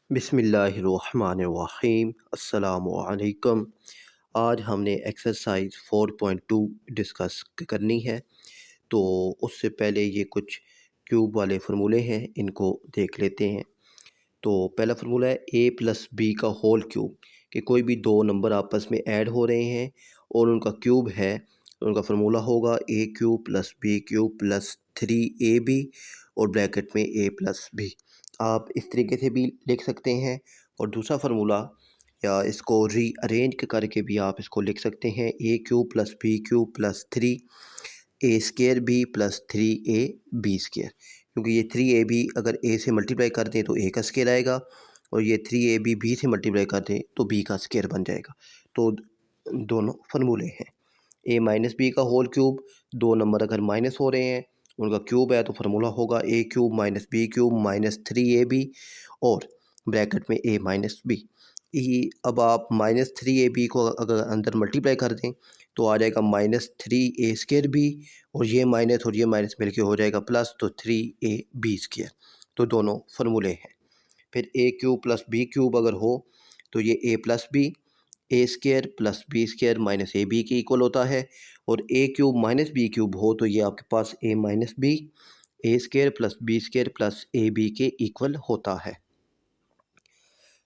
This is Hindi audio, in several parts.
बिस्मिल्लाहिर्रहमानिर्रहीम अस्सलामुअलैकुम। आज हमने एक्सरसाइज 4.2 डिस्कस करनी है। तो उससे पहले ये कुछ क्यूब वाले फार्मूले हैं, इनको देख लेते हैं। तो पहला फार्मूला है a प्लस बी का होल क्यूब, कि कोई भी दो नंबर आपस में ऐड हो रहे हैं और उनका क्यूब है, तो उनका फार्मूला होगा a cube plus B cube plus 3ab और ब्रैकेट में a प्लस बी। आप इस तरीके से भी लिख सकते हैं। और दूसरा फार्मूला या इसको रीअरेंज करके भी आप इसको लिख सकते हैं, a cube plus B cube plus 3a² B plus 3ab square, क्योंकि ये 3ab अगर a से मल्टीप्लाई कर दें तो a का स्केयर आएगा, और ये 3ab b से मल्टीप्लाई कर दें तो b का स्केयर बन जाएगा। तो दोनों फार्मूले हैं। a माइनस बी का होल क्यूब, दो नंबर अगर माइनस हो रहे हैं उनका क्यूब है, तो फार्मूला होगा a cube minus B cube minus 3ab और ब्रैकेट में a माइनस बी। अब आप माइनस 3ab को अगर अंदर मल्टीप्लाई कर दें तो आ जाएगा माइनस 3a² बी, और ये माइनस मिलके हो जाएगा प्लस, तो 3ab²। तो दोनों फार्मूले हैं। फिर a cube plus B cube अगर हो तो ये a plus B, a² plus b² minus ab के इक्वल होता है। और a cube minus B cube हो तो ये आपके पास a minus B, a² plus b² plus ab के इक्वल होता है।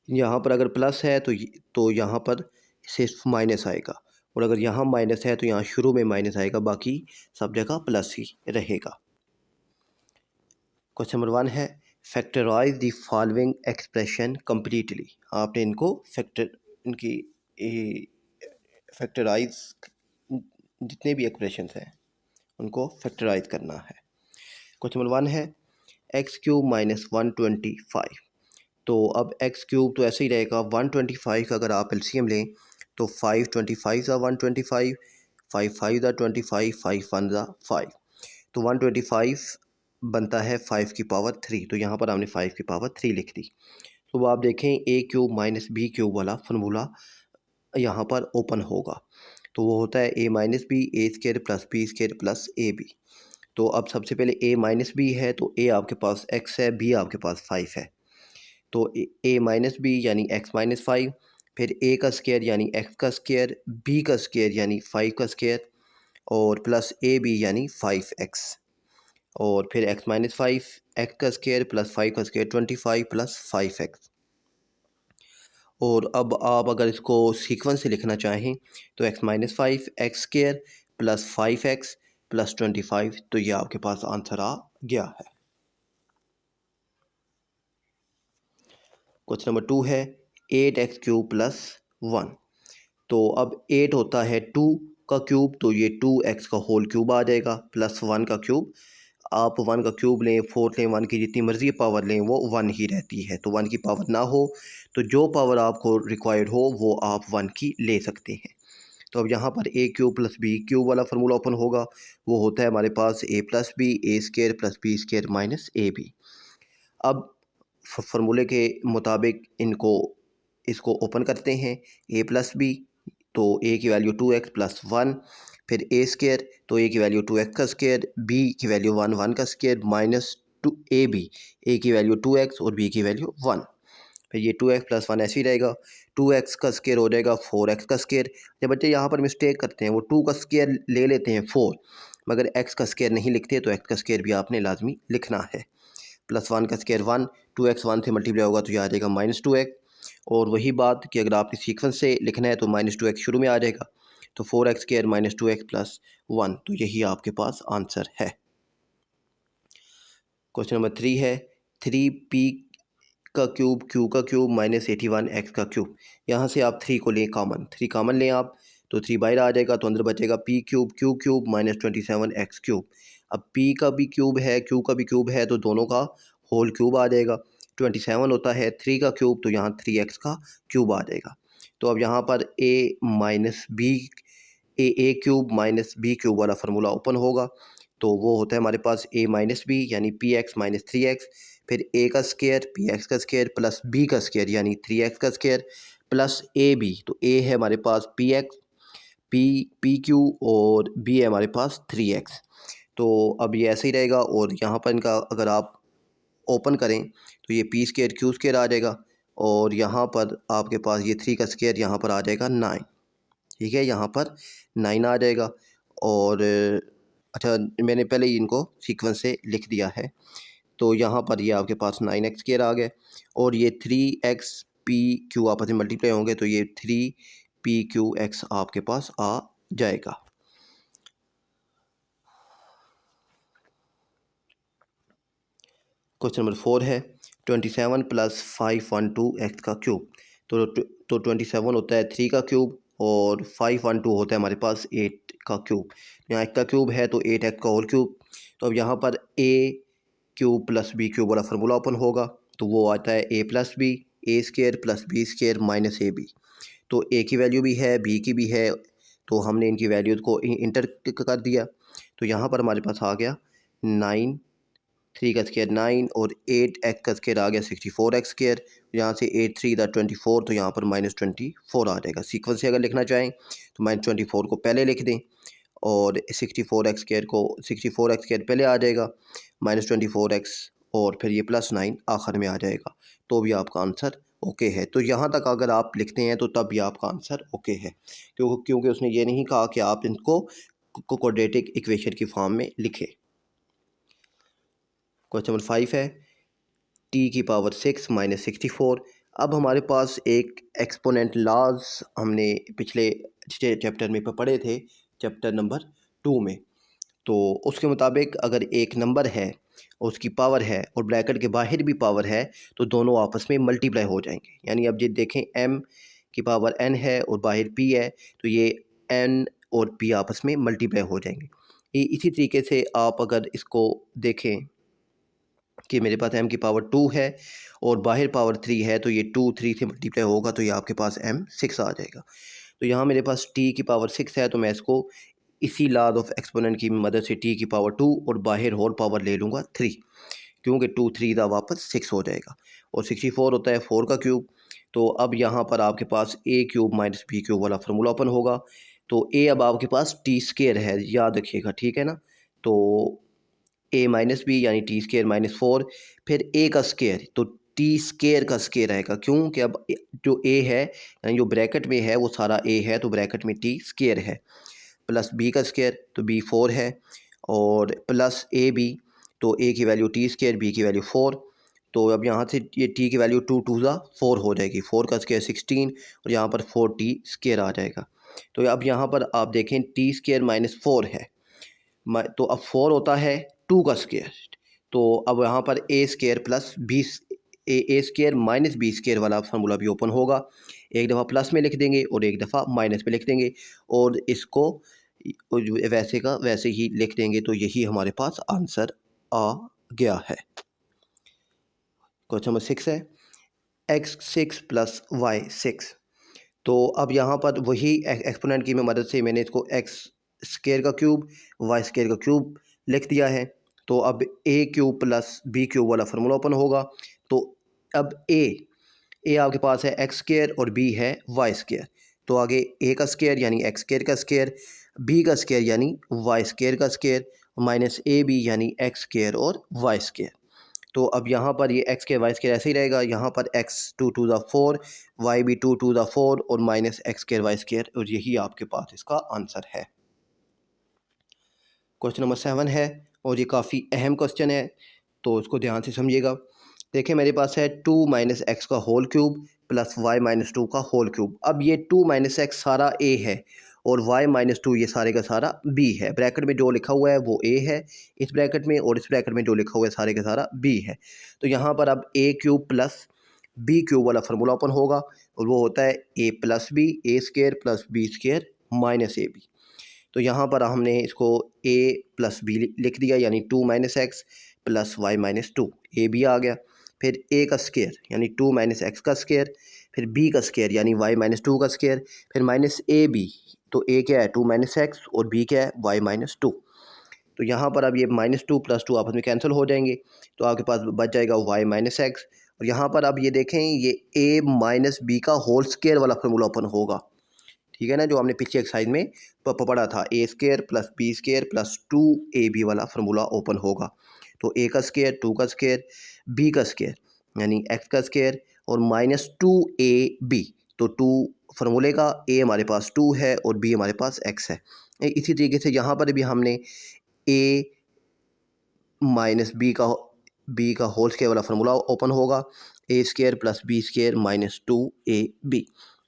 यहाँ पर अगर प्लस है तो यहाँ पर सिर्फ माइनस आएगा, और अगर यहाँ माइनस है तो यहाँ शुरू में माइनस आएगा, बाकी सब जगह प्लस ही रहेगा। क्वेश्चन नंबर 1 है, factorize the following expression completely. आपने इनको फैक्टराइज जितने भी एक्सप्रेशंस हैं उनको फैक्टराइज करना है। क्वेश्चन नंबर 1 है, एक्स क्यूब माइनस 125। तो अब एक्स क्यूब तो ऐसे ही रहेगा, 125 का अगर आप एलसीएम लें तो 525 ज़ा 125, 5 ज़ा 25, 5 ज़ा 5, तो 125 बनता है 5 की पावर 3। तो यहाँ पर हमने 5 की पावर 3 लिख दी। तो आप देखें a cube minus B cube वाला फार्मूला यहाँ पर ओपन होगा, तो वो होता है a minus B a² plus b² plus ab। तो अब सबसे पहले a माइनस बी है तो a आपके पास x है, b आपके पास 5 है, तो a माइनस बी यानी x माइनस 5, फिर a का स्क्वायर यानी x का स्क्वायर, b का स्क्वायर यानी 5 का स्क्वायर, और प्लस ab यानी 5x, और फिर x माइनस 5, x का स्क्वायर प्लस 5 का स्क्वायर 25 प्लस 5x। और अब आप अगर इसको सीक्वेंस से लिखना चाहें तो x minus 5 x square plus 5x plus 25, तो ये आपके पास आंसर आ गया है। क्वेश्चन नंबर 2 है, 8x क्यूब प्लस 1। तो अब 8 होता है 2 का क्यूब, तो ये 2x का होल क्यूब आ जाएगा, प्लस 1 का क्यूब। आप 1 का क्यूब लें, 4 लें, 1 की जितनी मर्ज़ी पावर लें वो 1 ही रहती है। तो 1 की पावर ना हो तो जो पावर आपको रिक्वायर्ड हो वो आप 1 की ले सकते हैं। तो अब यहाँ पर a cube plus B cube वाला फार्मूला ओपन होगा, वो होता है हमारे पास a plus B a² plus b² minus ab। अब फार्मूले के मुताबिक इसको ओपन करते हैं, a प्लस बी, तो a की वैल्यू 2x प्लस 1, फिर a² तो a की वैल्यू 2x का स्क्वायर, b की वैल्यू 1 का स्क्वायर माइनस ab, a की वैल्यू 2x और b की वैल्यू 1। फिर ये 2x प्लस 1 ऐसे ही रहेगा, 2x का स्क्वायर हो जाएगा 4x का स्क्वायर। जब बच्चे यहाँ पर मिस्टेक करते हैं, वो 2 का स्क्वायर ले लेते हैं 4, मगर x का स्क्वायर नहीं लिखते, तो x का स्क्वायर भी आपने लाजमी लिखना है। प्लस 1 का स्क्वायर 1, 2x 1 से मल्टीप्लाई होगा तो यह आ जाएगा माइनस 2x। और वही बात कि अगर आपने सीक्वेंस से लिखना है तो माइनस 2x शुरू में आ जाएगा, तो 4x square minus 2x plus 1, तो यही आपके पास आंसर है। क्वेश्चन नंबर 3 है, 3p का क्यूब q का क्यूब माइनस 81x का क्यूब। यहाँ से आप 3 को लें कॉमन, 3 कॉमन लें आप, तो 3 बाहर आ जाएगा, तो अंदर बचेगा p cube q cube minus 27x cube. अब p का भी क्यूब है, q का भी क्यूब है, तो दोनों का होल क्यूब आ जाएगा। 27 होता है 3 का क्यूब, तो यहाँ 3x का क्यूब आ जाएगा। तो अब यहाँ पर a cube minus b cube वाला फार्मूला ओपन होगा, तो वो होता है हमारे पास a माइनस बी यानी px माइनस 3x, फिर a का स्क्वायर px का स्क्वायर प्लस b का स्क्वायर यानी 3x का स्क्वायर प्लस ab। तो a है हमारे पास p क्यू और b है हमारे पास 3x। तो अब ये ऐसे ही रहेगा, और यहाँ पर इनका अगर आप ओपन करें तो ये p² q² आ जाएगा, और यहाँ पर आपके पास ये 3 का स्क्वायर यहाँ पर आ जाएगा 9। ठीक है, यहाँ पर 9 आ जाएगा। और अच्छा, मैंने पहले ही इनको सीक्वेंस से लिख दिया है। तो यहाँ पर ये आपके पास 9x स्क्वायर आ गया और ये 3x पी क्यू आपस में मल्टीप्लाई होंगे तो ये 3 PQX आपके पास आ जाएगा। क्वेश्चन नंबर 4 है 27 + 512x का क्यूब। तो 27 होता है 3 का क्यूब और 512 होता है हमारे पास 8 का क्यूब। यहाँ 1 का क्यूब है तो 8x का होल क्यूब। तो अब यहाँ पर a cube plus B cube वाला फार्मूला ओपन होगा तो वो आता है a + b a² + b² - ab। तो a की वैल्यू भी है, b की भी है, तो हमने इनकी वैल्यूज़ को इंटर कर दिया। तो यहाँ पर हमारे पास आ गया 9, 3 का स्क्वायर 9 और 8x का स्क्वायर आ गया 64x स्क्वायर। यहाँ से 8 3 24, तो यहाँ पर -24 आ जाएगा। सीक्वेंस से अगर लिखना चाहें तो -24 को पहले लिख दें और 64x स्क्वायर पहले आ जाएगा, -24x और फिर ये +9 आखिर में आ जाएगा। तो भी आपका आंसर ओके है। तो यहाँ तक अगर आप लिखते हैं तो तब भी आपका आंसर ओके है, क्योंकि उसने ये नहीं कहा कि आप इनको क्वाड्रेटिक इक्वेशन की फॉर्म में लिखें। क्वेश्चन नंबर 5 है t⁶ - 64। अब हमारे पास एक एक्सपोनेंट लॉज हमने पिछले चैप्टर में पढ़े थे, चैप्टर नंबर 2 में। तो उसके मुताबिक अगर एक नंबर है, उसकी पावर है और ब्रैकेट के बाहर भी पावर है तो दोनों आपस में मल्टीप्लाई हो जाएंगे। यानी अब ये देखें m की पावर n है और बाहर p है तो ये n और p आपस में मल्टीप्लाई हो जाएंगे। इसी तरीके से आप अगर इसको देखें कि मेरे पास m की पावर 2 है और बाहर पावर 3 है तो ये 2 3 से मल्टीप्लाई होगा तो ये आपके पास m 6 आ जाएगा। तो यहाँ मेरे पास t की पावर 6 है तो मैं इसको इसी लॉज ऑफ एक्सपोनेंट की मदद से t की पावर 2 और बाहर होल पावर ले लूँगा 3, क्योंकि 2 3 का वापस 6 हो जाएगा और 64 होता है 4 का क्यूब। तो अब यहाँ पर आपके पास a³ - b³ वाला फार्मूला ओपन होगा। तो a अब आपके पास t² है, याद रखिएगा, ठीक है ना। तो a - b यानी t² - 4, फिर a का स्क्वायर तो t² का स्क्वायर आएगा, क्यों कि अब जो a है यानी जो ब्रैकेट में है वो सारा a है तो ब्रैकेट में t² है, प्लस b का स्क्वायर तो b 4 है और प्लस ab तो a की वैल्यू t², b की वैल्यू 4। तो अब यहाँ से ये t की वैल्यू 2 2 4 हो जाएगी, 4 का स्क्वायर 16 और यहाँ पर 4t² आ जाएगा। तो अब यहाँ पर आप देखें t² - 4 है, तो अब 4 होता है 2 का स्क्वायर। तो अब यहाँ पर a² प्लस a² - b² वाला फार्मूला भी ओपन होगा। एक दफ़ा प्लस में लिख देंगे और एक दफ़ा माइनस में लिख देंगे और इसको वैसे का वैसे ही लिख देंगे तो यही हमारे पास आंसर आ गया है। क्वेश्चन नंबर 6 है x6 + y6। तो अब यहाँ पर वही एक्सपोनेंट की मदद से मैंने इसको x² का क्यूब y² का क्यूब लिख दिया है। तो अब a³ + b³ वाला फार्मूला ओपन होगा। तो अब a आपके पास है x² और b है y²। तो आगे a का स्क्वायर यानी x² का स्क्वायर, b का स्क्वायर यानी y² का स्क्वायर माइनस ab यानी x² और y²। तो अब यहाँ पर ये x² y² ऐसे ही रहेगा। यहाँ पर x 2 2 4, y भी 2 2 4 और माइनस x² y², और यही आपके पास इसका आंसर है। क्वेश्चन नंबर 7 है और ये काफ़ी अहम क्वेश्चन है तो इसको ध्यान से समझिएगा। देखिए मेरे पास है 2 - x का होल क्यूब प्लस y - 2 का होल क्यूब। अब ये 2 - x सारा a है और y - 2 ये सारे का सारा b है। ब्रैकेट में जो लिखा हुआ है वो a है इस ब्रैकेट में, और इस ब्रैकेट में जो लिखा हुआ है सारे का सारा b है। तो यहाँ पर अब a³ + b³ वाला फार्मूला ओपन होगा और वो होता है a + b a² + b² - ab। तो यहाँ पर हमने इसको a + b लिख दिया यानी 2 - x प्लस y - 2, a भी आ गया। फिर a का स्क्वायर यानी 2 - x का स्क्वायर, फिर b का स्क्वायर यानी y - 2 का स्क्वायर, फिर माइनस ab। तो a क्या है 2 - x और b क्या है y - 2। तो यहाँ पर अब ये -2 + 2 आपस में कैंसिल हो जाएंगे तो आपके पास बच जाएगा y - x। और यहाँ पर अब ये देखें ये a - b का होल स्क्वायर वाला फार्मूला ओपन होगा, ठीक है ना, जो हमने पिछले एक्सरसाइज में पढ़ा था। a² + b² + 2ab वाला फार्मूला ओपन होगा। तो a का स्क्वायर 2 का स्क्वायर b का स्क्वायर यानी x का स्क्वायर और -2ab। तो 2 फार्मूले का a हमारे पास 2 है और b हमारे पास x है। इसी तरीके से यहाँ पर भी हमने a माइनस बी का होल स्क्वायर वाला फार्मूला ओपन होगा, A square plus B square -2ab।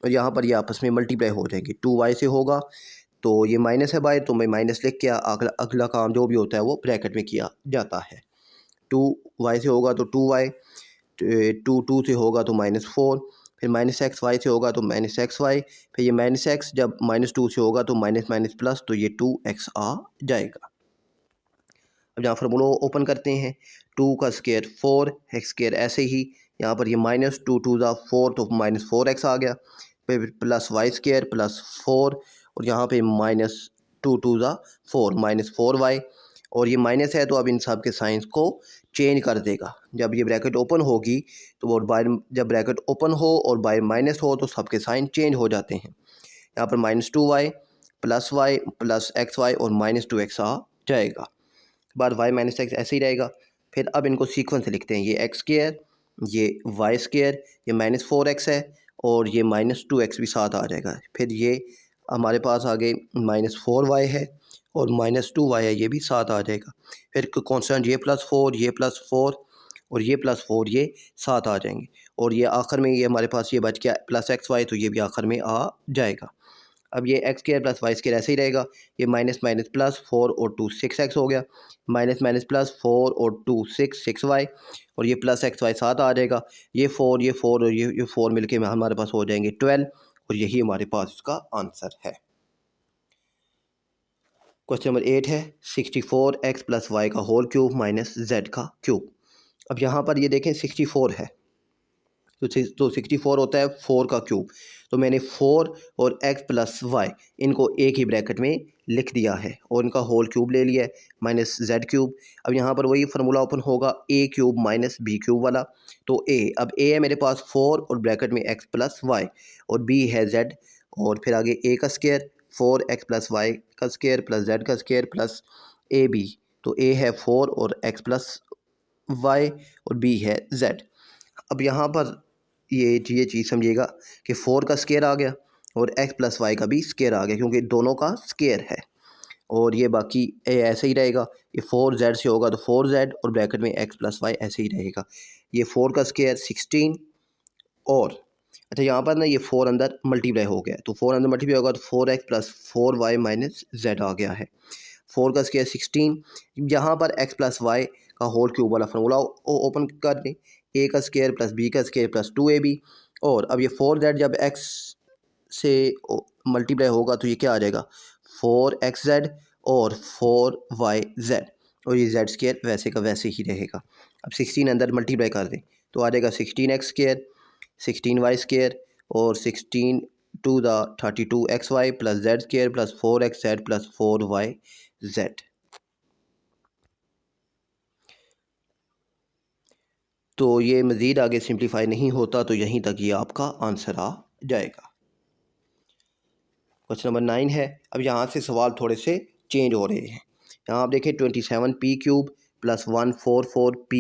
और यहाँ पर ये आपस में मल्टीप्लाई हो जाएंगे, 2y से होगा तो ये माइनस है बाय, तो मैं माइनस लिख के अगला काम जो भी होता है वो ब्रैकेट में किया जाता है। 2y से होगा तो 2y, 2 से होगा तो -4, फिर -xy से होगा तो -xy, फिर ये -x जब -2 से होगा तो माइनस माइनस प्लस, तो ये 2x आ जाएगा। अब यहाँ फार्मूला ओपन करते हैं, 2 का स्क्वायर 4, एक्स स्क्वायर ऐसे ही, यहाँ पर ये -2 2 4 तो -4x आ गया, फिर प्लस वाई स्क्वायर प्लस 4 और यहाँ पे -2 2 4 -4y, और ये माइनस है तो अब इन सब के साइंस को चेंज कर देगा। जब ये ब्रैकेट ओपन होगी तो वो जब ब्रैकेट ओपन हो और बाय माइनस हो तो सबके साइन चेंज हो जाते हैं। यहाँ पर -2y plus Y plus XY और -2x आ जाएगा। बाद y -x ऐसे ही रहेगा। फिर अब इनको सीक्वेंस से लिखते हैं, ये x स्क्वायर, ये y स्क्वायर, ये -4x है और ये -2x भी साथ आ जाएगा। फिर ये हमारे पास आगे -4y है और -2y है, ये भी साथ आ जाएगा। फिर कॉन्स्टेंट ये +4, ये +4 और ये +4 ये साथ आ जाएंगे। और ये आखिर में ये हमारे पास ये बच गया +xy, तो ये भी आखिर में आ जाएगा। अब ये X square plus Y square ऐसे ही रहेगा, ये माइनस माइनस प्लस 4 और 2 6x हो गया, माइनस माइनस प्लस 4 और 2 6y और ये प्लस XY साथ आ जाएगा, ये 4 और ये 4 मिलके हमारे पास हो जाएंगे 12 और यही हमारे पास इसका आंसर है। क्वेश्चन नंबर 8 है 64x प्लस वाई का होल क्यूब माइनस जेड का क्यूब। अब यहाँ पर ये देखें 64 है तो 64 होता है 4 का क्यूब, तो मैंने 4 और x प्लस वाई इनको एक ही ब्रैकेट में लिख दिया है और इनका होल क्यूब ले लिया है माइनस जेड क्यूब। अब यहाँ पर वही फार्मूला ओपन होगा a cube minus B cube वाला, तो अब a है मेरे पास 4 और ब्रैकेट में x प्लस वाई और b है z और फिर आगे a का स्क्वायर 4x प्लस वाई का स्क्वायर प्लस z का स्क्वायर प्लस ab, तो a है 4 और x प्लस वाई और b है z। अब यहाँ पर ये चीज़ समझिएगा कि 4 का स्क्वायर आ गया और x प्लस वाई का भी स्क्वायर आ गया क्योंकि दोनों का स्क्वायर है, और ये बाकी ऐसे ही रहेगा, ये 4z से होगा तो 4z और ब्रैकेट में x प्लस वाई ऐसे ही रहेगा। ये 4 का स्क्वायर 16 और अच्छा यहाँ पर ना ये 4 अंदर मल्टीप्लाई हो गया, तो 4 अंदर मल्टीप्लाई होगा तो 4x plus 4y minus Z आ गया है। 4 का स्क्वायर 16, यहाँ पर x प्लस वाई का होल क्यूब वाला फार्मूला ओपन कर दें, a का स्क्वायर प्लस b का स्क्वायर प्लस 2ab, और अब ये 4z जब x से मल्टीप्लाई होगा तो ये क्या आ जाएगा 4xz और 4yz और ये z स्क्वायर वैसे का वैसे ही रहेगा। अब 16 अंदर मल्टीप्लाई कर दें तो आ जाएगा 16x स्क्वायर 16y स्क्वायर और 16 टू द 32xy प्लस z square plus 4xz plus 4yz। तो ये मज़ीद आगे सिंप्लीफाई नहीं होता तो यहीं तक ये आपका आंसर आ जाएगा। क्वेश्चन नंबर 9 है। अब यहाँ से सवाल थोड़े से चेंज हो रहे हैं। यहाँ आप देखें 27p क्यूब प्लस 144p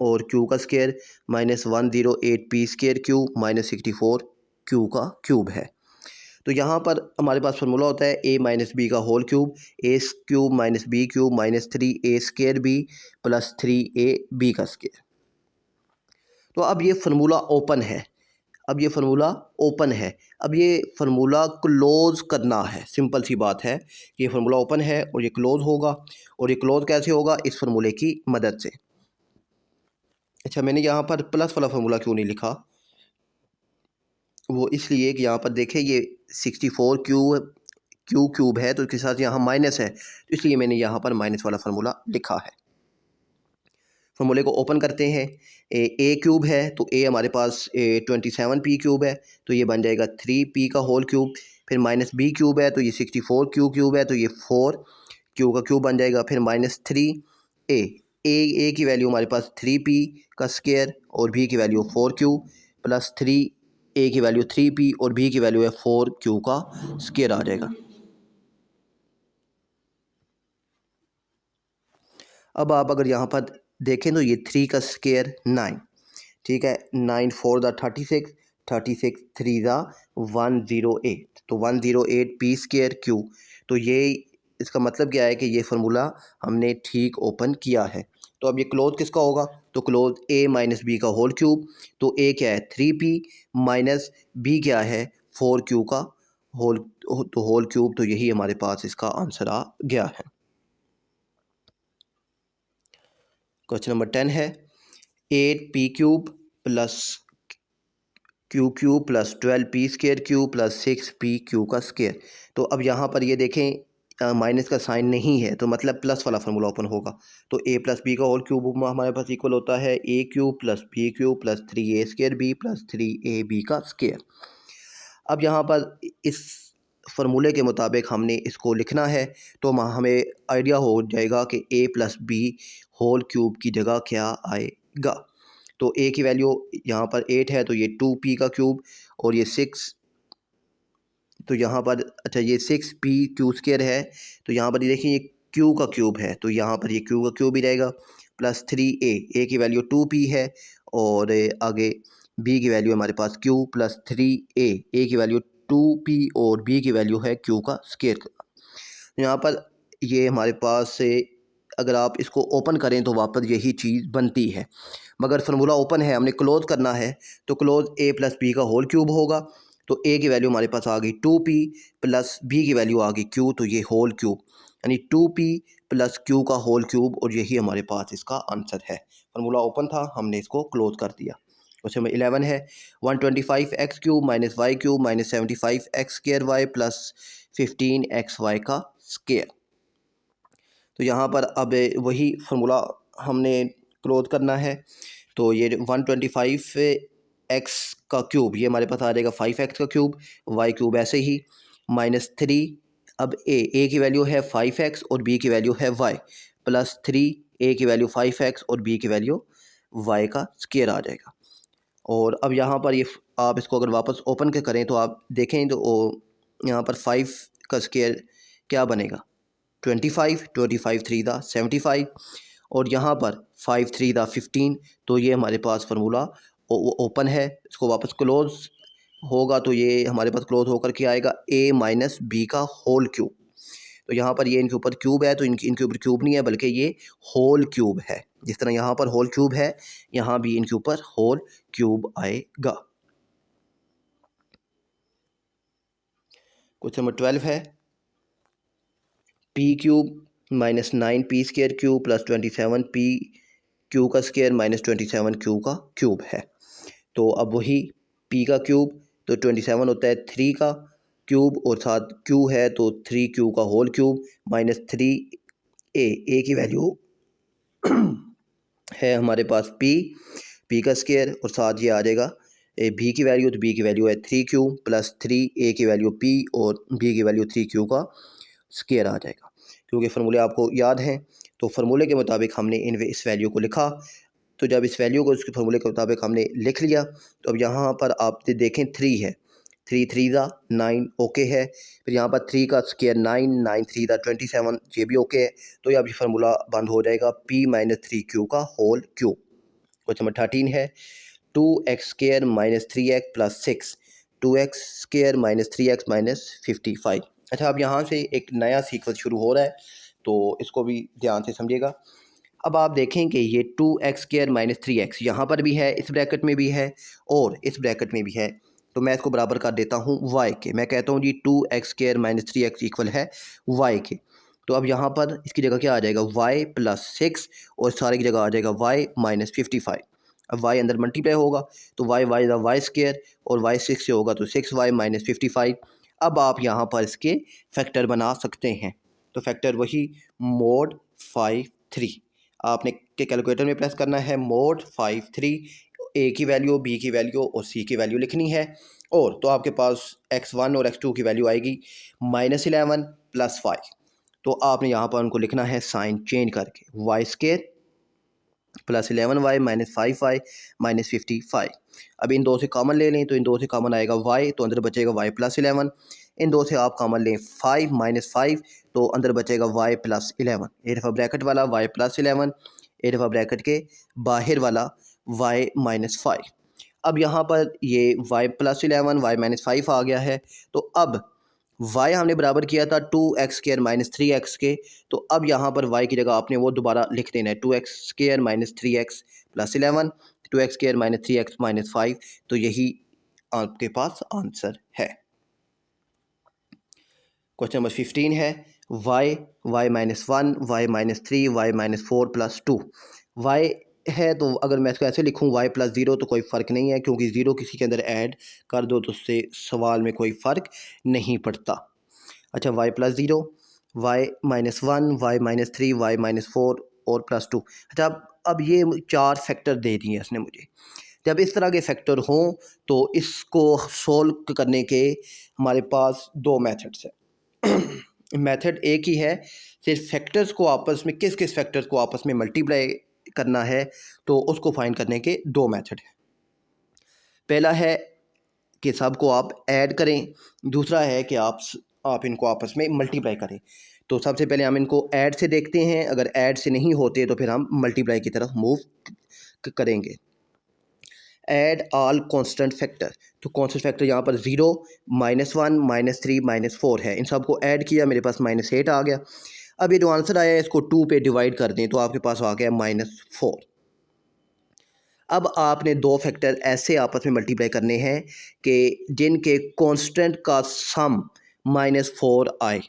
और क्यू का square minus 108p square cube minus 64 Q का क्यूब है। तो यहाँ पर हमारे पास फार्मूला होता है a माइनस बी का whole cube A cube minus B cube minus 3a square B plus 3a B का स्क्वायर। तो अब ये फार्मूला ओपन है, अब ये फार्मूला ओपन है, अब ये फार्मूला क्लोज़ करना है। सिंपल सी बात है, ये फार्मूला ओपन है और ये क्लोज़ होगा, और ये क्लोज़ कैसे होगा इस फार्मूले की मदद से। अच्छा मैंने यहाँ पर प्लस वाला फार्मूला क्यों नहीं लिखा, वो इसलिए कि यहाँ पर देखें ये 64 क्यूब है तो इसके साथ यहाँ माइनस है, तो इसलिए मैंने यहाँ पर माइनस वाला फार्मूला लिखा है। फार्मूले को ओपन करते हैं, ए क्यूब है तो ए हमारे पास 27p क्यूब है तो ये बन जाएगा 3p का होल क्यूब, फिर माइनस बी क्यूब है तो ये 64 क्यूब है तो ये 4 क्यू का क्यूब बन जाएगा, फिर माइनस 3a ए की वैल्यू हमारे पास 3p का स्क्वायर और b की वैल्यू 4q प्लस 3a की वैल्यू 3p और b की वैल्यू है 4q का स्क्वायर आ जाएगा। अब आप अगर यहाँ पर देखें तो ये 3 का स्क्वायर 9, ठीक है। 9 4 ज़ा 36, 36 3 ज़ा 108, तो 108 पी स्क्वायर क्यू। तो ये इसका मतलब क्या है कि ये फार्मूला हमने ठीक ओपन किया है। तो अब ये क्लोज किसका होगा, तो क्लोज ए माइनस बी का होल क्यूब। तो ए क्या है 3p माइनस बी क्या है 4q का होल, तो होल क्यूब। तो यही हमारे पास इसका आंसर आ गया है। क्वेश्चन नंबर 10 है 8p cube plus Q cube plus 12p square Q plus 6p Q का स्क्वायर। तो अब यहाँ पर ये देखें माइनस का साइन नहीं है, तो मतलब प्लस वाला फार्मूला ओपन होगा। तो a प्लस बी का होल क्यूब हमारे पास इक्वल होता है a cube plus b cube plus 3a square b plus 3ab का स्क्वायर। अब यहाँ पर इस फार्मूले के मुताबिक हमने इसको लिखना है, तो हमें आइडिया हो जाएगा कि a plus B whole cube की जगह क्या आएगा। तो a की वैल्यू यहाँ पर 8 है, तो ये 2p का क्यूब, और ये 6, तो यहाँ पर अच्छा ये 6p क्यू स्क्वायर है। तो यहाँ पर ये देखिए ये q का क्यूब है, तो यहाँ पर ये q का क्यूब ही रहेगा, प्लस 3a की वैल्यू 2p है, और आगे b की वैल्यू हमारे पास q प्लस 3a, की वैल्यू 2p और b की वैल्यू है q का स्क्वायर। यहाँ पर ये हमारे पास से अगर आप इसको ओपन करें तो वापस यही चीज़ बनती है, मगर फार्मूला ओपन है, हमने क्लोज करना है। तो क्लोज a प्लस बी का होल क्यूब होगा। तो a की वैल्यू हमारे पास आ गई 2p प्लस b की वैल्यू आ गई q, तो ये होल क्यूब यानी 2p प्लस q का होल क्यूब, और यही हमारे पास इसका आंसर है। फार्मूला ओपन था, हमने इसको क्लोज कर दिया। क्वेश्चन नंबर 11 है 125x cube minus Y cube minus 75x square Y plus 15xy का स्क्र। तो यहाँ पर अब वही फार्मूला हमने क्लोज करना है। तो ये 125x का क्यूब ये हमारे पास आ जाएगा 5x का क्यूब, वाई क्यूब ऐसे ही माइनस 3। अब a की वैल्यू है 5x और b की वैल्यू है y, प्लस 3 a की वैल्यू 5x और b की वैल्यू y का स्क्वायर आ जाएगा। और अब यहाँ पर ये आप इसको अगर वापस ओपन के करें तो आप देखें तो यहाँ पर 5 का स्क्वायर क्या बनेगा 25, 25 3 दा 75, और यहाँ पर 5 3 दा 15। तो ये हमारे पास फार्मूला ओपन है, इसको वापस क्लोज होगा, तो ये हमारे पास क्लोज होकर के आएगा a माइनस बी का होल क्यूब। तो यहाँ पर ये इनके ऊपर क्यूब है, तो इनके ऊपर क्यूब नहीं है बल्कि ये होल क्यूब है। जिस तरह यहाँ पर होल क्यूब है, यहाँ भी इनके ऊपर होल क्यूब आएगा। क्वेश्चन नंबर 12 है p cube minus 9p square cube plus 27p Q का स्क्वायर माइनस 27q का क्यूब है। तो अब वही p का क्यूब, तो 27 होता है 3 का क्यूब, और साथ q है तो 3q का होल क्यूब माइनस 3a की वैल्यू है हमारे पास p का स्क्वायर, और साथ ये आ जाएगा b की वैल्यू, तो b की वैल्यू है 3q प्लस 3a की वैल्यू p और b की वैल्यू 3q का स्क्वायर आ जाएगा। क्योंकि फार्मूले आपको याद हैं, तो फार्मूले के मुताबिक हमने इस वैल्यू को लिखा। तो जब इस वैल्यू को इसके फार्मूले के मुताबिक हमने लिख लिया, तो अब यहाँ पर आप देखें 3 है, 3 3 दा 9 ओके है, फिर यहाँ पर 3 का स्क्वायर 9, 9 3 दा 27 ये भी ओके है। तो अब ये फार्मूला बंद हो जाएगा p माइनस 3q का होल क्यूब। क्वेश्चन नंबर 13 है 2x square minus 3x plus 6, 2x square minus 3x minus 55। अच्छा, अब यहाँ से एक नया सीक्वेंस शुरू हो रहा है, तो इसको भी ध्यान से समझिएगा। अब आप देखें कि ये 2x स्क्वायर माइनस 3x यहाँ पर भी है, इस ब्रैकेट में भी है और इस ब्रैकेट में भी है। तो मैं इसको बराबर कर देता हूँ y के। मैं कहता हूँ जी 2x square minus 3x equal है y के। तो अब यहाँ पर इसकी जगह क्या आ जाएगा y प्लस 6, और सारे की जगह आ जाएगा y माइनस 55। अब y अंदर मल्टीप्लाई होगा, तो y वाई स्क्वायर, और y 6 से होगा तो 6y माइनस 55। अब आप यहाँ पर इसके फैक्टर बना सकते हैं। तो फैक्टर वही मोड 53 आपने के कैलकुलेटर में प्रेस करना है, मोड 53, a की वैल्यू, b की वैल्यू और c की वैल्यू लिखनी है। और तो आपके पास x1 और x2 की वैल्यू आएगी -11 प्लस 5। तो आपने यहाँ पर उनको लिखना है साइन चेंज करके, Y square plus 11y minus 5y minus 55। अब इन दो से कॉमन ले लें, तो इन दो से कॉमन आएगा y, तो अंदर बचेगा y प्लस 11। इन दो से आप कॉमन लें 5 माइनस 5, तो अंदर बचेगा y प्लस 11। एक दफ़ा ब्रैकेट वाला y प्लस 11, एक दफ़ा ब्रैकेट के बाहर वाला y-5। अब यहाँ पर ये y+11 y-5 आ गया है। तो अब y हमने बराबर किया था 2x² - 3x के। तो अब यहाँ पर y की जगह आपने वो दोबारा लिख देना है 2x² - 3x + 11 2x² - 3x - 5। तो यही आपके पास आंसर है। क्वेश्चन नंबर 15 है y, y-1, y-3, y-4 + 2। y है तो अगर मैं इसको ऐसे लिखूँ y + 0 तो कोई फ़र्क नहीं है, क्योंकि 0 किसी के अंदर ऐड कर दो तो उससे सवाल में कोई फ़र्क नहीं पड़ता। अच्छा, y + 0, y-1, y-3, y-4 और +2। अच्छा, अब ये 4 फैक्टर दे दिए इसने मुझे। जब इस तरह के फैक्टर हों तो इसको सोल्व करने के हमारे पास 2 मेथड्स हैं। मेथड एक ही है, सिर्फ फैक्टर्स को आपस में किस फैक्टर्स को आपस में मल्टीप्लाई करना है, तो उसको फाइंड करने के 2 मेथड हैं। पहला है कि सबको आप ऐड करें, दूसरा है कि आप इनको आपस में मल्टीप्लाई करें। तो सबसे पहले हम इनको ऐड से देखते हैं, अगर ऐड से नहीं होते तो फिर हम मल्टीप्लाई की तरफ मूव करेंगे। ऐड ऑल कांस्टेंट फैक्टर, तो कांस्टेंट फैक्टर यहाँ पर 0, -1, -3, -4 है। इन सबको ऐड किया, मेरे पास -8 आ गया। अब ये जो आंसर आया है इसको 2 पे डिवाइड कर दें तो आपके पास आ गया -4। अब आपने 2 फैक्टर ऐसे आपस में मल्टीप्लाई करने हैं कि जिनके कांस्टेंट का सम -4 आए।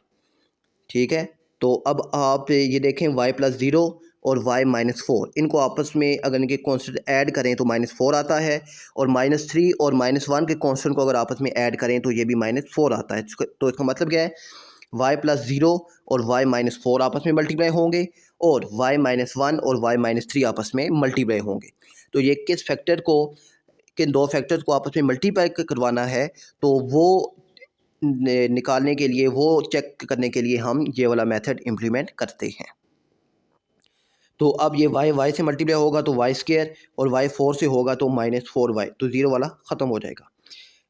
ठीक है, तो अब आप ये देखें y+0 और y-4, इनको आपस में अगर इनके कांस्टेंट ऐड करें तो -4 आता है, और -3 और -1 के कांस्टेंट को अगर आपस में ऐड करें तो ये भी -4 आता है। तो इसका मतलब क्या है, y+0 और y-4 आपस में मल्टीप्लाई होंगे और y-1 और y-3 आपस में मल्टीप्लाई होंगे। तो ये किस फैक्टर को, किन 2 फैक्टर्स को आपस में मल्टीप्लाई करवाना है, तो वो निकालने के लिए, वो चेक करने के लिए हम ये वाला मेथड इम्प्लीमेंट करते हैं। तो अब ये y से मल्टीप्लाई होगा तो y² और y4 से होगा तो -4y, तो 0 वाला ख़त्म हो जाएगा।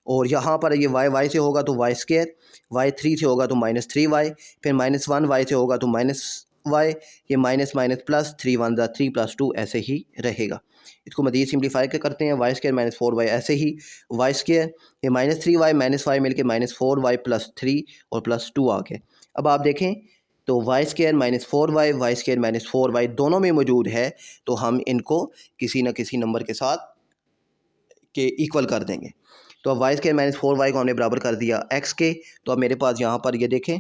और यहाँ पर ये y से होगा तो y², y3 से होगा तो -3y, फिर -1y से होगा तो -y, ये माइनस माइनस प्लस 3 1 3 + 2 ऐसे ही रहेगा। इसको मज़ीद सिम्प्लीफाई करते हैं, y² - 4y, ऐसे ही y², ये -3y -y मिलके -4y + 3 और +2 आ गए। अब आप देखें तो y² - 4y, y² - 4y दोनों में मौजूद है, तो हम इनको किसी न किसी नंबर के साथ के इक्वल कर देंगे। तो अब y² - 4y को हमने बराबर कर दिया x के। तो अब मेरे पास यहाँ पर ये देखें,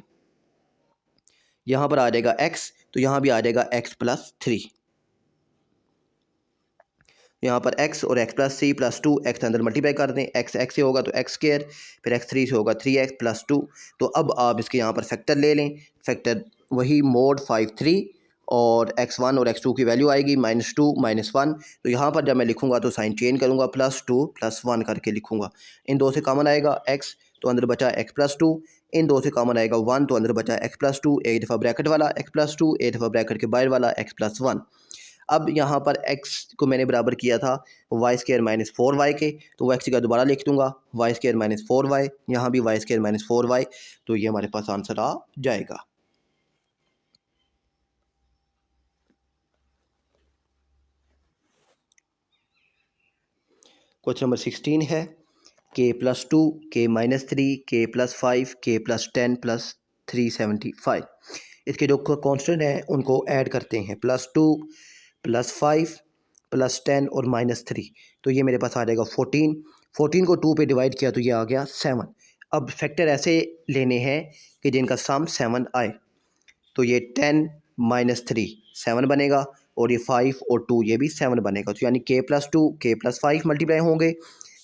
यहाँ पर आ जाएगा x, तो यहाँ भी आ जाएगा x + 3। यहाँ पर x और x + 3 + 2 x अंदर मल्टीप्लाई कर दें, x से होगा तो x², फिर x3 से होगा 3x + 2। तो अब आप इसके यहाँ पर फैक्टर ले लें, फैक्टर वही mod 5 3, और x1 और x2 की वैल्यू आएगी -2 -1। तो यहाँ पर जब मैं लिखूँगा तो साइन चेंज करूँगा, +2 + 1 करके लिखूँगा। इन 2 से कॉमन आएगा x, तो अंदर बचा x + 2, इन 2 से कॉमन आएगा 1, तो अंदर बचा x + 2, एक दफ़ा ब्रैकेट वाला x + 2, एक दफ़ा ब्रैकेट के बाहर वाला x + 1। अब यहाँ पर x को मैंने बराबर किया था y² - 4y के, तो वो x का दोबारा लिख दूँगा y² - 4y, यहाँ भी y² - 4y, तो ये हमारे पास आंसर आ जाएगा। क्वेश्चन नंबर 16 है k + 2, k - 3, k + 5, k + 10 + 375। इसके जो कांस्टेंट हैं उनको ऐड करते हैं, +2 + 5 + 10 और -3, तो ये मेरे पास आ जाएगा 14। 14 को 2 पे डिवाइड किया तो ये आ गया 7। अब फैक्टर ऐसे लेने हैं कि जिनका सम 7 आए, तो ये 10 - 3 7 बनेगा, और ये 5 और 2 ये भी 7 बनेगा। तो यानी k + 2 k + 5 मल्टीप्लाई होंगे,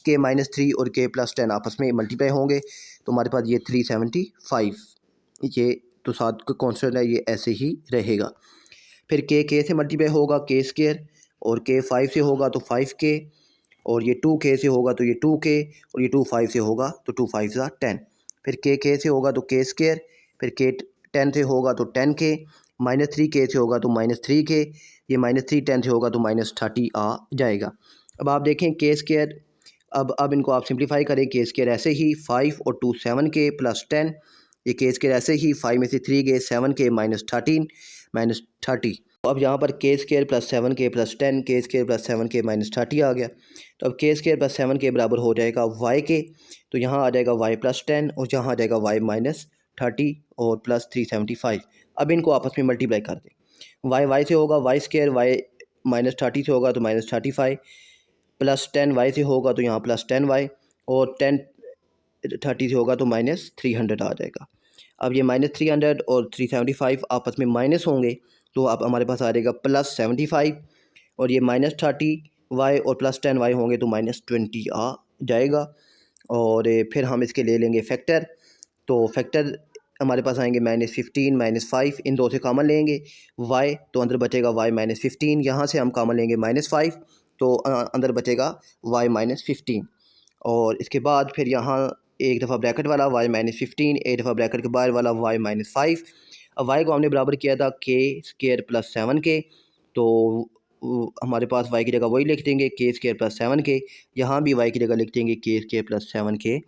k - 3 और k + 10 आपस में मल्टीप्लाई होंगे, तो हमारे पास ये 375, ये तो साथ कॉन्स्टेंट है, ये ऐसे ही रहेगा। फिर k से मल्टीप्लाई होगा k², और k 5 से होगा तो 5k, और ये 2k से होगा तो ये 2k, और ये 2 5 से होगा तो 2 5 ज़ा 10। फिर k से होगा तो k², फिर k 10 से होगा तो 10k, -3k से होगा तो -3k, ये -3 10 से होगा तो -30 आ जाएगा। अब आप देखें k², अब इनको आप सिंप्लीफाई करें, k² ऐसे ही 5 और 2 7k + 10, ये k² ऐसे ही 5 में से 3 गए 7k -13 -30, अब यहाँ पर के स्केयर प्लस 7k प्लस 10 के स्केयर प्लस 7k माइनस 30 आ गया। तो अब के स्केयर प्लस 7k बराबर हो जाएगा वाई के। तो यहाँ आ जाएगा वाई प्लस 10 और यहाँ आ जाएगा वाई माइनस 30 और प्लस 375। अब इनको आपस में मल्टीप्लाई कर दें। वाई से होगा वाई स्केयर, वाई माइनस 30 से होगा तो माइनस 35, प्लस 10 वाई से होगा तो यहाँ प्लस 10 वाई, और 10 30 से होगा तो माइनस 300 आ जाएगा। अब ये माइनस 300 और 375 आपस में माइनस होंगे तो अब हमारे पास आ जाएगा प्लस 75, और ये माइनस 30 वाई और प्लस 10 वाई होंगे तो माइनस 20 आ जाएगा। और फिर हम इसके ले लेंगे फैक्टर। तो फैक्टर हमारे पास आएंगे -15 -5, इन दो से कॉमन लेंगे y, तो अंदर बचेगा y -15। यहाँ से हम कॉमन लेंगे -5, तो अंदर बचेगा y -15। और इसके बाद फिर यहाँ एक दफ़ा ब्रैकेट वाला y -15, एक दफ़ा ब्रैकेट के बाहर वाला y -5। अब y को हमने बराबर किया था के स्केयर प्लस 7k, तो हमारे पास y की जगह वही लिख देंगे के स्केयर प्लस 7k, यहाँ भी y की जगह लिख देंगे के स्केयर प्लस 7k।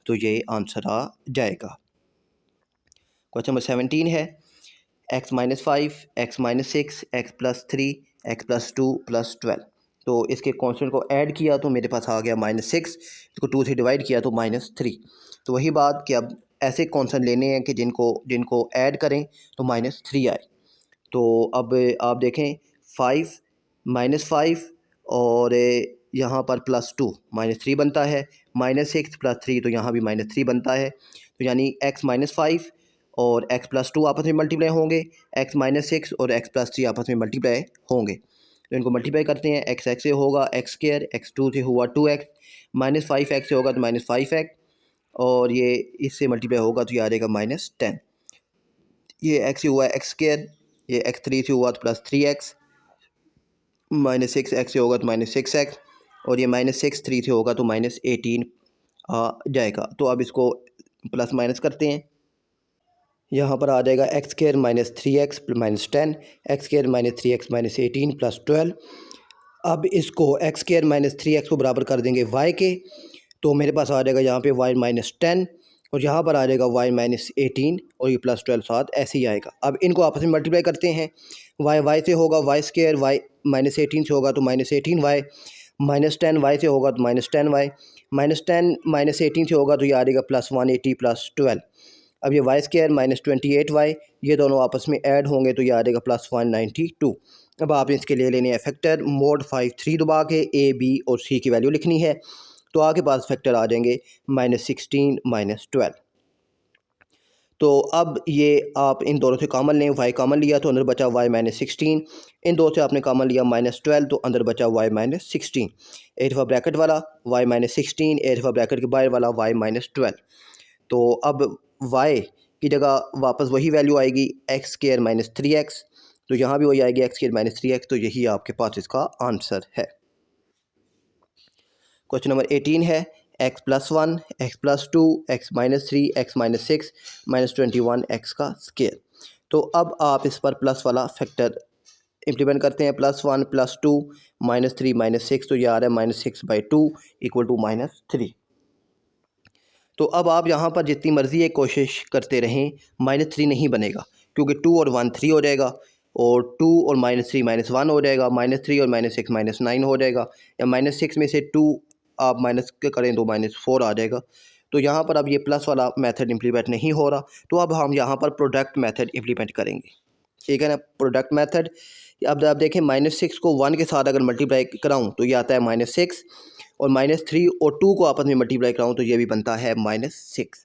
तो ये आंसर आ जाएगा। क्वेश्चन नंबर 17 है x -5 x -6 x + 3 x + 2 + 12। तो इसके कॉन्स्टेंट को ऐड किया तो मेरे पास आ गया -6, इसको 2 से डिवाइड किया तो -3। तो वही बात कि अब ऐसे कॉन्स्टेंट लेने हैं कि जिनको ऐड करें तो -3 आए। तो अब आप देखें 5 -5 और यहाँ पर +2 -3 बनता है, -6 + 3 तो यहाँ भी -3 बनता है। तो यानी x -5 और x + 2 आपस में मल्टीप्लाई होंगे, x -6 और x + 3 आपस में मल्टीप्लाई होंगे। तो इनको मल्टीप्लाई करते हैं, x से होगा x स्क्वायर, x2 से हुआ 2x, -5x से होगा तो -5x, और ये इससे मल्टीप्लाई होगा तो ये आ जाएगा -10। ये x से हुआ x स्क्वायर, ये x3 से हुआ तो +3x, -6x से होगा तो -6x, और ये -6 3 से होगा तो -18 आ जाएगा। तो अब इसको प्लस माइनस करते हैं। यहाँ पर आ जाएगा x square -3x -10, x square -3x -18 + 12। अब इसको x स्क्वायर -3x को बराबर कर देंगे y के, तो मेरे पास आ जाएगा यहाँ पे y -10, और यहाँ पर आ जाएगा y -18, और ये +12 साथ ऐसे ही आएगा। अब इनको आपस में मल्टीप्लाई करते हैं। y से होगा y स्क्वायर, y -18 से होगा तो -18y, -10 y से होगा तो -10y, -10 -18 से होगा तो ये आ जाएगा +180 + 12। अब ये y स्क्वायर -28y, ये दोनों आपस में ऐड होंगे तो ये आ जाएगा +192। अब आप इसके ले लेने हैं फैक्टर। मोड 5 3 दबा के a b और c की वैल्यू लिखनी है, तो आपके पास फैक्टर आ जाएंगे -16 -12। तो अब ये आप इन दोनों से कॉमन लें, y कॉमन लिया तो अंदर बचा y -16, इन दो से आपने कॉमन लिया -12 तो अंदर बचा y -16। एक दफ़ा ब्रैकेट वाला y -16, एक दफ़ा ब्रैकेट के बाहर वाला y -12। तो अब y की जगह वापस वही वैल्यू आएगी x स्क्वायर -3x, तो यहाँ भी वही आएगी x स्क्वायर -3x। तो यही आपके पास इसका आंसर है। क्वेश्चन नंबर 18 है x + 1 x + 2 x -3 x -6 -21 x का स्क्वायर। तो अब आप इस पर प्लस वाला फैक्टर इम्प्लीमेंट करते हैं। +1 +2 -3 -6, तो ये आ रहा है -6/2 = -3। तो अब आप यहाँ पर जितनी मर्ज़ी है कोशिश करते रहें, -3 नहीं बनेगा, क्योंकि 2 और 1 3 हो जाएगा, और 2 और -3 -1 हो जाएगा, -3 और -6 -9 हो जाएगा, या -6 में से 2 आप माइनस करें तो -4 आ जाएगा। तो यहाँ पर अब ये प्लस वाला मेथड इम्प्लीमेंट नहीं हो रहा, तो अब हम यहाँ पर प्रोडक्ट मेथड इम्प्लीमेंट करेंगे। ठीक है ना, प्रोडक्ट मेथड। अब आप देखें -6 को 1 के साथ अगर मल्टीप्लाई कराऊँ तो ये आता है -6, और -3 और 2 को आपस में मल्टीप्लाई कराऊँ तो ये भी बनता है -6।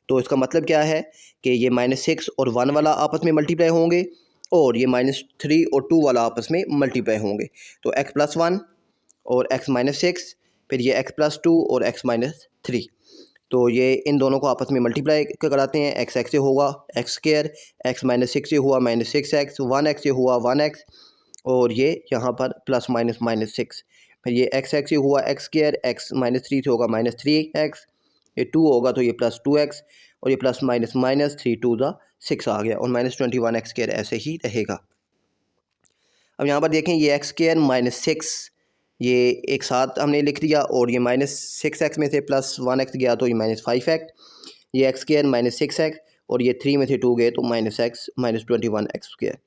तो इसका मतलब क्या है कि ये -6 और 1 वाला आपस में मल्टीप्लाई होंगे, और ये -3 और 2 वाला आपस में मल्टीप्लाई होंगे। तो x + 1 और x -6, फिर ये x + 2 और x -3, तो ये इन दोनों को आपस में मल्टीप्लाई कराते हैं। x से होगा x स्क्वायर, x -6 से हुआ -6x, 1x से हुआ 1x, और ये यहाँ पर प्लस माइनस -6, फिर ये x से हुआ x स्क्वायर, x -3 से होगा -3x, ये 2 होगा तो ये +2x, और ये प्लस माइनस माइनस 3 2 6 आ गया, और -21x स्क्वायर ऐसे ही रहेगा। अब यहाँ पर देखें ये x स्क्वायर -6 ये एक साथ हमने लिख दिया, और ये -6x में से +1x गया तो ये -5x, ये x स्क्वायर -6x, और ये 3 में से 2 गए तो -x -21x स्क्वायर।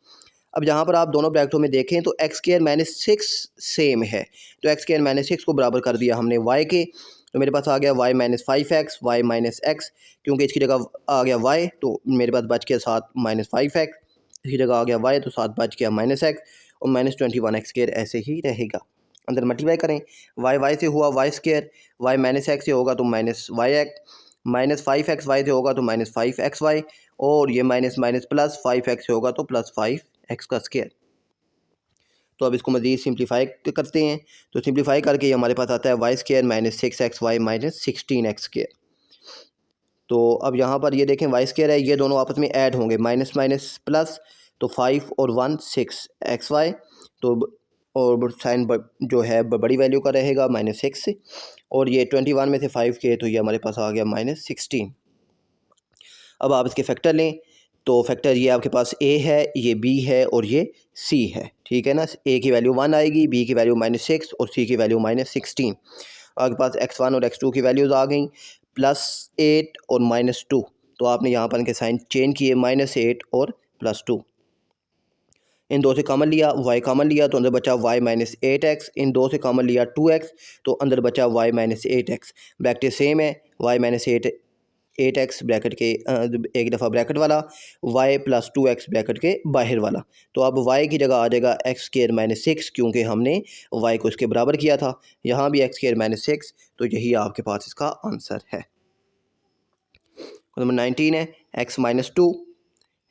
अब यहाँ पर आप दोनों ब्रैकेटों में देखें तो एक्स स्क्वायर माइनस 6 सेम है, तो एक्स स्क्वायर माइनस 6 को बराबर कर दिया हमने वाई के, तो मेरे पास आ गया Y minus 5x, Y minus X, क्योंकि इसकी जगह आ गया वाई तो मेरे पास बच गया 7 माइनस 5x, इसकी जगह आ गया वाई तो 7 बच गया माइनस एक्स, और माइनस 21x स्क्वायर ऐसे ही रहेगा। अंदर मल्टीप्लाई करें, वाई से हुआ Y square, Y minus X से होगा तो minus Y X, minus 5x Y से होगा तो माइनस 5xy, और ये माइनस माइनस प्लस 5x से होगा तो प्लस 5x का स्क्वायर। तो अब इसको मज़ीद सिंप्लीफाई करते हैं, तो सिंप्लीफाई करके ये हमारे पास आता है Y square minus 6xy minus 16x square. तो अब यहाँ पर ये देखें वाई स्क्वायर है, ये दोनों आपस में ऐड होंगे, माइनस माइनस प्लस, तो 5 और 1 6xy, तो और साइन जो है बड़ी वैल्यू का रहेगा माइनस 6, और ये 21 में से 5 के तो ये हमारे पास आ गया माइनस 16। अब आप इसके फैक्टर लें, तो फैक्टर ये आपके पास a है, ये b है और ये c है, ठीक है ना। a की वैल्यू 1 आएगी, b की वैल्यू -6 और c की वैल्यू -16। आपके पास x1 और x2 की वैल्यूज़ आ गई, +8 और -2, तो आपने यहाँ पर इनके साइन चेंज किए, -8 और +2। इन दो से कॉमन लिया, y कॉमन लिया तो अंदर बचा y माइनस 8x, इन दो से कॉमन लिया 2x तो अंदर बचा y minus 8x। Bracket same है, y माइनस 8x ब्रैकेट के एक दफ़ा ब्रैकेट वाला, y प्लस 2x ब्रैकेट के बाहर वाला। तो अब y की जगह आ जाएगा एक्स स्क्वायर माइनस 6, क्योंकि हमने y को इसके बराबर किया था। यहाँ भी एक्स स्क्वायर माइनस 6, तो यही आपके पास इसका आंसर है। नंबर 19 है x minus 2,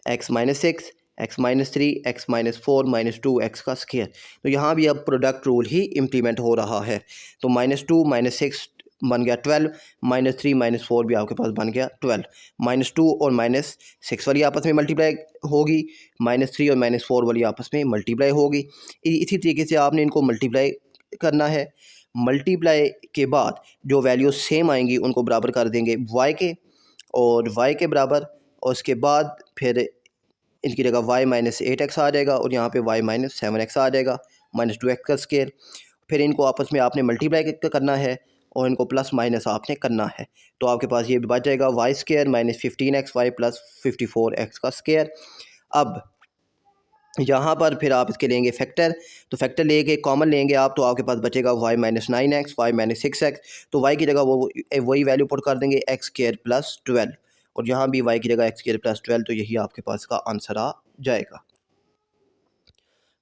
x minus 6, x minus 3, x minus 4 minus 2x का स्क्वायर। तो यहाँ भी अब प्रोडक्ट रूल ही इम्प्लीमेंट हो रहा है, तो -2 -6 बन गया 12, -3 -4 भी आपके पास बन गया 12, -2 और -6 वाली आपस में मल्टीप्लाई होगी, -3 और -4 वाली आपस में मल्टीप्लाई होगी। इसी तरीके से आपने इनको मल्टीप्लाई करना है। मल्टीप्लाई के बाद जो वैल्यू सेम आएंगी उनको बराबर कर देंगे y के और y के बराबर, और उसके बाद फिर इनकी जगह y माइनस 8x आ जाएगा और यहाँ पे y माइनस 7x आ जाएगा, -2x का स्क्वायर। फिर इनको आपस में आपने मल्टीप्लाई करना है और इनको प्लस माइनस आपने करना है, तो आपके पास ये भी बच जाएगा Y square minus 15xy plus 54x का स्क्वायर। अब यहाँ पर फिर आप इसके लेंगे फैक्टर, तो फैक्टर लेके कॉमन लेंगे आप, तो आपके पास बचेगा y minus 9x, y minus 6x, तो y की जगह वही वैल्यू पुट कर देंगे एक्स स्क्वायर प्लस 12, और यहाँ भी y की जगह एक्स स्क्वायर प्लस 12, तो यही आपके पास का आंसर आ जाएगा।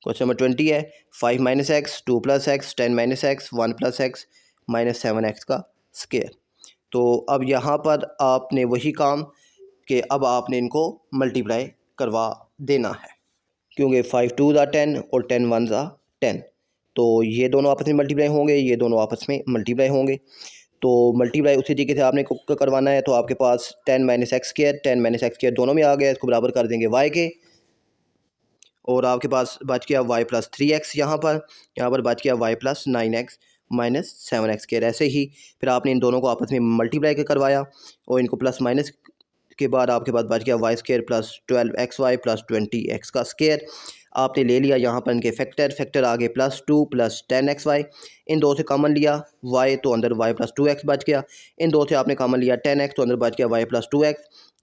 क्वेश्चन नंबर 20 है 5 minus x, 2 plus x, 10 minus x, 1 plus x minus 7x का स्क्वायर। तो अब यहाँ पर आपने वही काम कि अब आपने इनको मल्टीप्लाई करवा देना है, क्योंकि 5 2 ज़ा 10 और 10 1 ज़ा 10, तो ये दोनों आपस में मल्टीप्लाई होंगे, ये दोनों आपस में मल्टीप्लाई होंगे। तो मल्टीप्लाई उसी तरीके से आपने करवाना है, तो आपके पास 10 minus x square, 10 minus x square दोनों में आ गया, इसको बराबर कर देंगे y के, और आपके पास बच गया y प्लस 3x, यहाँ पर बच गया y plus 9x minus 7x square. ऐसे ही फिर आपने इन दोनों को आपस में मल्टीप्लाई करवाया और इनको प्लस माइनस के बाद आपके पास बच गया y square plus 12xy plus 20x का स्क्वायर। आपने ले लिया यहाँ पर इनके फैक्टर आगे +2 प्लस 10xy, इन दो से कॉमन लिया y तो अंदर y प्लस 2x बच गया, इन दो से आपने कॉमन लिया 10x तो अंदर बच गया y प्लस 2x,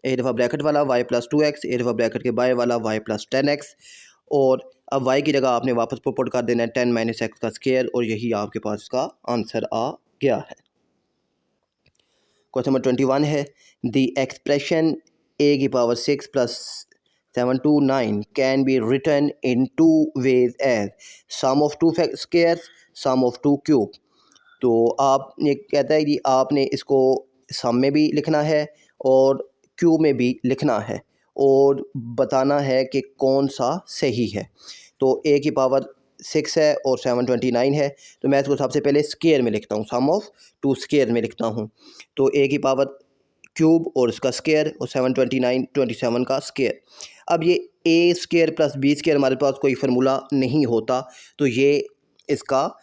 एक दफ़ा ब्रैकेट वाला y प्लस 2x, एक दफ़ा ब्रैकेट के बाहर वाला y प्लस 10x, और अब y की जगह आपने वापस पुट कर देना है 10 माइनस एक्स का स्क्वायर, और यही आपके पास इसका आंसर आ गया है। क्वेश्चन नंबर 21 है द एक्सप्रेशन a की power 6 plus 729 can be written in 2 ways as sum of 2 squares, sum of 2 cube. तो आप ये कहता है कि आपने इसको सम में भी लिखना है और क्यूब में भी लिखना है और बताना है कि कौन सा सही है। तो a की पावर 6 है और 729 है, तो मैं इसको सबसे पहले स्क्वायर में लिखता हूँ, सम ऑफ 2 स्क्वायर में लिखता हूँ। तो a की पावर क्यूब और इसका स्क्वायर और 729 27 का स्क्वायर। अब ये a square plus b square हमारे पास कोई फार्मूला नहीं होता, तो ये इसका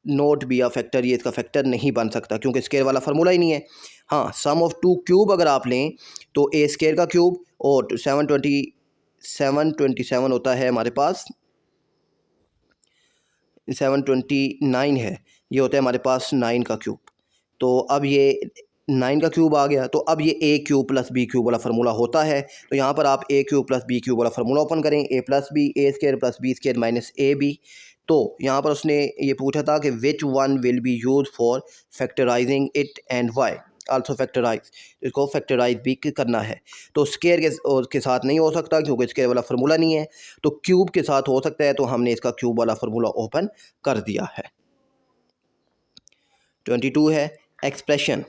नोट बी या फैक्टर, ये इसका फैक्टर नहीं बन सकता क्योंकि स्क्वायर वाला फार्मूला ही नहीं है। हाँ, सम ऑफ 2 क्यूब अगर आप लें तो a स्क्वायर का क्यूब और 727 होता है हमारे पास, 729 है, ये होता है हमारे पास 9 का क्यूब। तो अब ये 9 का क्यूब आ गया। तो अब ये A cube plus B cube वाला फार्मूला होता है। तो यहाँ पर आप A cube plus B cube वाला फार्मूला ओपन करें, A plus B A square plus B square minus A B. तो यहाँ पर उसने ये पूछा था कि which one will be use for factorising it and Y, also factorise, इसको फैक्टराइज भी करना है। तो स्क्वायर के साथ नहीं हो सकता क्योंकि स्क्वायर वाला फार्मूला नहीं है, तो क्यूब के साथ हो सकता है, तो हमने इसका क्यूब वाला फार्मूला ओपन कर दिया है। 22 है expression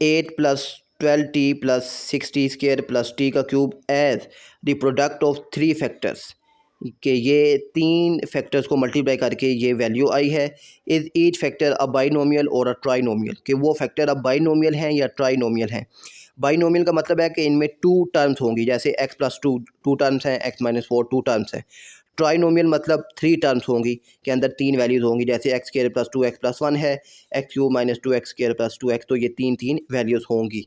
8 plus 12t plus 6t square plus t का cube as the product of 3 factors, कि ये 3 फैक्टर्स को मल्टीप्लाई करके ये वैल्यू आई है। Is each factor a binomial और अ ट्राइनोमियल, कि वो फैक्टर अब बाइनोमियल हैं या ट्राइनोमियल हैं। बाइनोमियल का मतलब है कि इनमें 2 टर्म्स होंगी, जैसे x प्लस 2 टर्म्स हैं, x माइनस 4 2 टर्म्स हैं। ट्राइनोमियल मतलब 3 टर्म्स होंगी, के अंदर 3 वैल्यूज़ होंगी, जैसे x square plus 2x plus 1 है, x cube minus 2x square plus 2x, तो ये 3 वैल्यूज़ होंगी।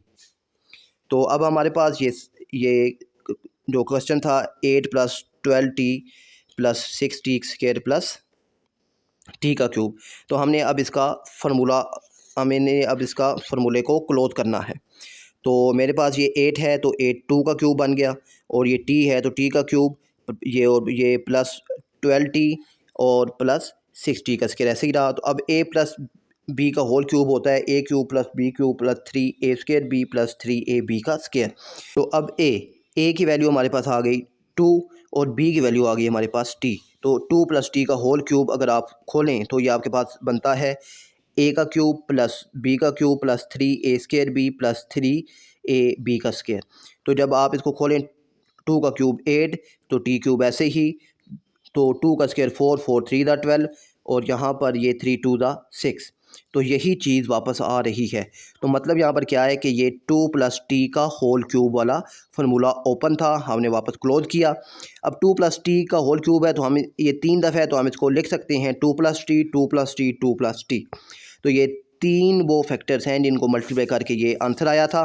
तो अब हमारे पास ये जो क्वेश्चन था 8 plus 12t plus 6t square plus t का क्यूब, तो हमने अब इसका फार्मूले को क्लोज करना है। तो मेरे पास ये 8 है तो 8 2 का क्यूब बन गया, और ये t है तो t का क्यूब, ये प्लस 12t और प्लस 6t का स्क्वायर ऐसे ही रहा। तो अब a प्लस b का होल क्यूब होता है a cube plus b cube plus 3a square b plus 3ab का स्क्वायर। तो अब a की वैल्यू हमारे पास आ गई 2 और b की वैल्यू आ गई हमारे पास t। तो 2 प्लस t का होल क्यूब अगर आप खोलें तो ये आपके पास बनता है a का क्यूब प्लस b का cube plus 3a square b plus 3ab का स्क्वायर। तो जब आप इसको खोलें 2 का क्यूब 8, तो t क्यूब ऐसे ही, तो 2 का स्क्वायर 4 4 3 दा 12, और यहाँ पर ये 3 2 दा 6। तो यही चीज़ वापस आ रही है। तो मतलब यहाँ पर क्या है कि ये 2 प्लस टी का होल क्यूब वाला फार्मूला ओपन था, हमने वापस क्लोज किया। अब 2 प्लस टी का होल क्यूब है तो हम ये 3 दफ़ा है, तो हम इसको लिख सकते हैं 2 plus T 2 plus T 2 plus T. तो ये 3 वो फैक्टर्स हैं जिनको मल्टीप्लाई करके ये आंसर आया था,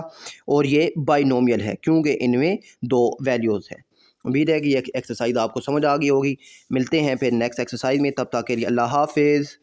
और ये बाइनोमियल है क्योंकि इनमें 2 वैल्यूज़ हैं। उम्मीद है कि ये एक्सरसाइज आपको समझ आ गई होगी। मिलते हैं फिर नेक्स्ट एक्सरसाइज में, तब तक के लिए अल्लाह हाफिज़।